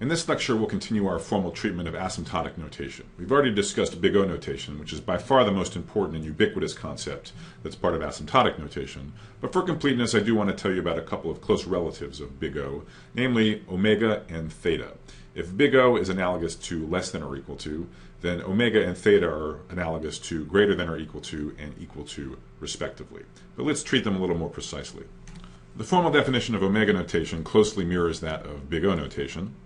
In this lecture, we'll continue our formal treatment of asymptotic notation. We've already discussed big O notation, which is by far the most important and ubiquitous concept that's part of asymptotic notation. But for completeness, I do want to tell you about a couple of close relatives of big O, namely omega and theta. If big O is analogous to less than or equal to, then omega and theta are analogous to greater than or equal to and equal to, respectively. But let's treat them a little more precisely. The formal definition of omega notation closely mirrors that of big O notation.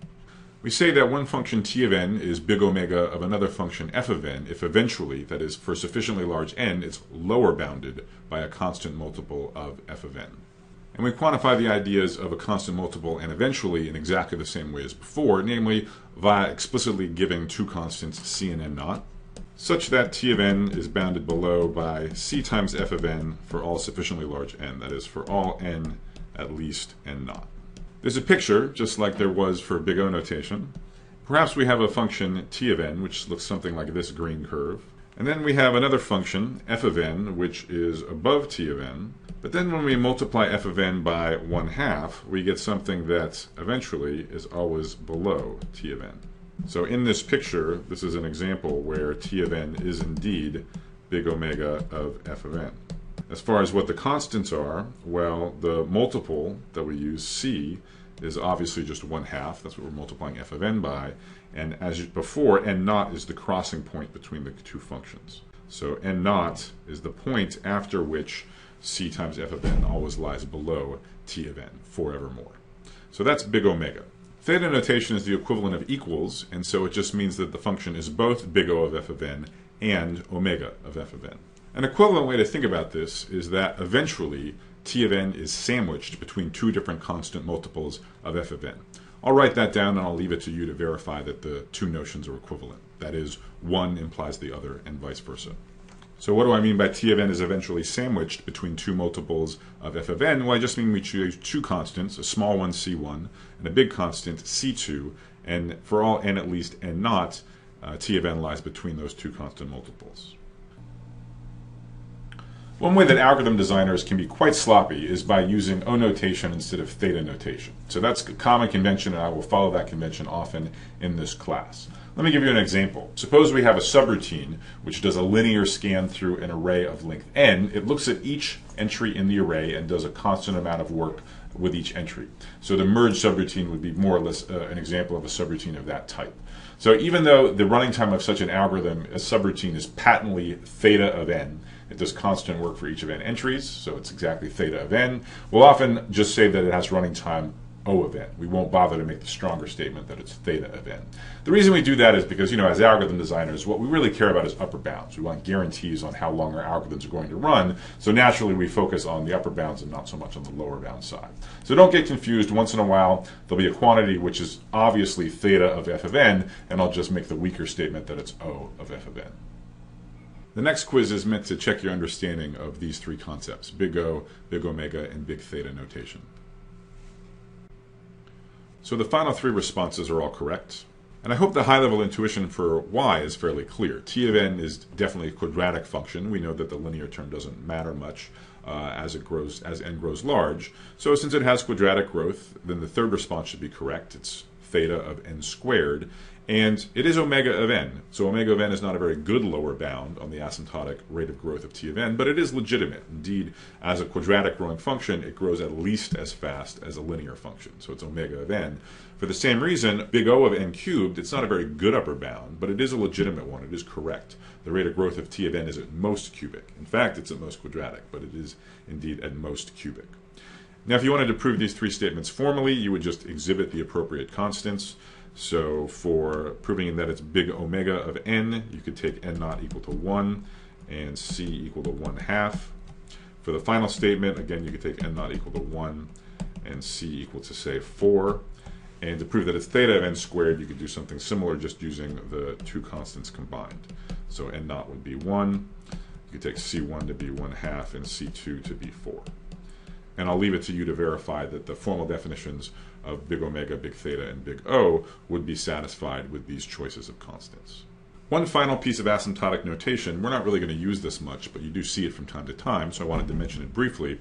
We say that one function t of n is big omega of another function f of n if eventually, that is, for sufficiently large n, it's lower bounded by a constant multiple of f of n. And we quantify the ideas of a constant multiple and eventually in exactly the same way as before, namely via explicitly giving two constants c and n naught, such that t of n is bounded below by c times f of n for all sufficiently large n, that is, for all n at least n naught. There's a picture, just like there was for big O notation. Perhaps we have a function t of n, which looks something like this green curve. And then we have another function, f of n, which is above t of n. But then when we multiply f of n by 1/2, we get something that eventually is always below t of n. So in this picture, this is an example where t of n is indeed big omega of f of n. As far as what the constants are, well, the multiple that we use, c, is obviously just 1/2. That's what we're multiplying f of n by. And as before, n naught is the crossing point between the two functions. So n naught is the point after which c times f of n always lies below t of n forevermore. So that's big omega. Theta notation is the equivalent of equals, and so it just means that the function is both big O of f of n and omega of f of n. An equivalent way to think about this is that eventually t of n is sandwiched between two different constant multiples of f of n. I'll write that down and I'll leave it to you to verify that the two notions are equivalent. That is, one implies the other and vice versa. So what do I mean by t of n is eventually sandwiched between two multiples of f of n? Well, I just mean we choose two constants, a small one c1 and a big constant c2, and for all n at least n naught, t of n lies between those two constant multiples. One way that algorithm designers can be quite sloppy is by using O notation instead of theta notation. So that's a common convention, and I will follow that convention often in this class. Let me give you an example. Suppose we have a subroutine which does a linear scan through an array of length n. It looks at each entry in the array and does a constant amount of work with each entry. So the merge subroutine would be more or less an example of a subroutine of that type. So even though the running time of such an algorithm, a subroutine, is patently theta of n, it does constant work for each of n entries, so it's exactly theta of n. We'll often just say that it has running time O of n. We won't bother to make the stronger statement that it's theta of n. The reason we do that is because, as algorithm designers, what we really care about is upper bounds. We want guarantees on how long our algorithms are going to run, so naturally we focus on the upper bounds and not so much on the lower bound side. So don't get confused. Once in a while, there'll be a quantity which is obviously theta of f of n, and I'll just make the weaker statement that it's O of f of n. The next quiz is meant to check your understanding of these three concepts: big O, big omega, and big theta notation. So the final three responses are all correct. And I hope the high-level intuition for y is fairly clear. T of n is definitely a quadratic function. We know that the linear term doesn't matter much as n grows large. So since it has quadratic growth, then the third response should be correct. It's theta of n squared. And it is omega of n. So omega of n is not a very good lower bound on the asymptotic rate of growth of t of n, but it is legitimate. Indeed, as a quadratic growing function, it grows at least as fast as a linear function. So it's omega of n. For the same reason, big O of n cubed, it's not a very good upper bound, but it is a legitimate one. It is correct. The rate of growth of t of n is at most cubic. In fact, it's at most quadratic, but it is indeed at most cubic. Now, if you wanted to prove these three statements formally, you would just exhibit the appropriate constants. So for proving that it's big omega of n, you could take n naught equal to 1 and c equal to 1/2. For the final statement, again, you could take n naught equal to 1 and c equal to, say, 4. And to prove that it's theta of n squared, you could do something similar, just using the two constants combined. So n naught would be 1. You could take c1 to be 1/2 and c2 to be 4. And I'll leave it to you to verify that the formal definitions of big omega, big theta, and big O would be satisfied with these choices of constants. One final piece of asymptotic notation, we're not really going to use this much, but you do see it from time to time, so I wanted to mention it briefly.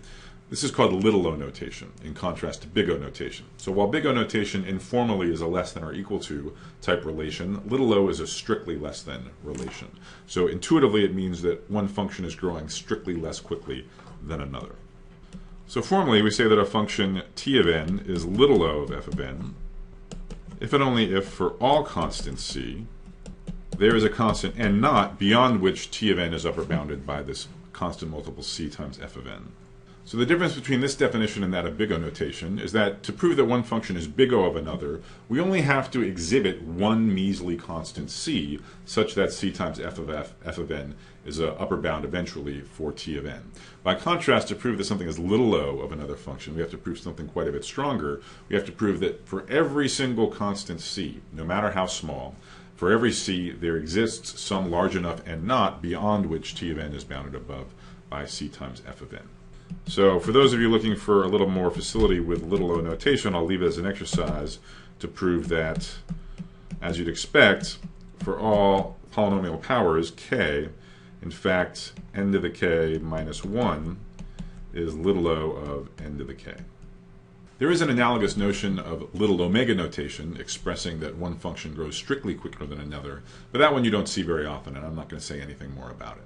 This is called little o notation, in contrast to big O notation. So while big O notation informally is a less than or equal to type relation, little o is a strictly less than relation. So intuitively it means that one function is growing strictly less quickly than another. So formally we say that a function t of n is little o of f of n if and only if for all constants c there is a constant n naught beyond which t of n is upper bounded by this constant multiple c times f of n. So the difference between this definition and that of big O notation is that to prove that one function is big O of another, we only have to exhibit one measly constant c such that c times f of n is an upper bound eventually for t of n. By contrast, to prove that something is little o of another function, we have to prove something quite a bit stronger. We have to prove that for every single constant c, no matter how small, for every c there exists some large enough n naught beyond which t of n is bounded above by c times f of n. So for those of you looking for a little more facility with little o notation, I'll leave it as an exercise to prove that, as you'd expect, for all polynomial powers k, in fact, n to the k minus 1 is little o of n to the k. There is an analogous notion of little omega notation expressing that one function grows strictly quicker than another, but that one you don't see very often, and I'm not going to say anything more about it.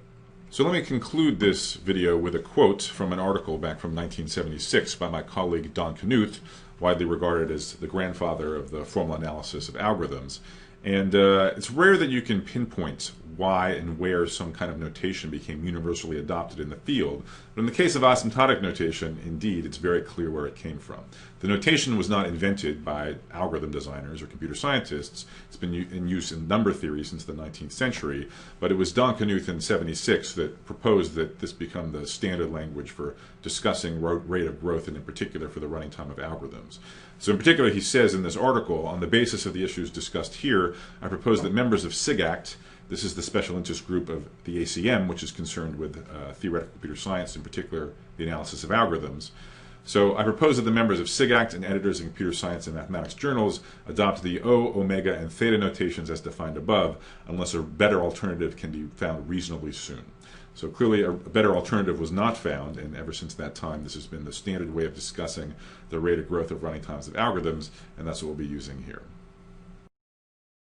So let me conclude this video with a quote from an article back from 1976 by my colleague Don Knuth, widely regarded as the grandfather of the formal analysis of algorithms. And it's rare that you can pinpoint why and where some kind of notation became universally adopted in the field. But in the case of asymptotic notation, indeed, it's very clear where it came from. The notation was not invented by algorithm designers or computer scientists. It's been in use in number theory since the 19th century, but it was Don Knuth in '76 that proposed that this become the standard language for discussing rate of growth, and in particular for the running time of algorithms. So in particular, he says in this article, on the basis of the issues discussed here, I propose that members of SIGACT, this is the special interest group of the ACM, which is concerned with theoretical computer science, in particular the analysis of algorithms. So I propose that the members of SIGACT and editors in computer science and mathematics journals adopt the O, omega, and theta notations as defined above, unless a better alternative can be found reasonably soon. So clearly a better alternative was not found, and ever since that time this has been the standard way of discussing the rate of growth of running times of algorithms, and that's what we'll be using here.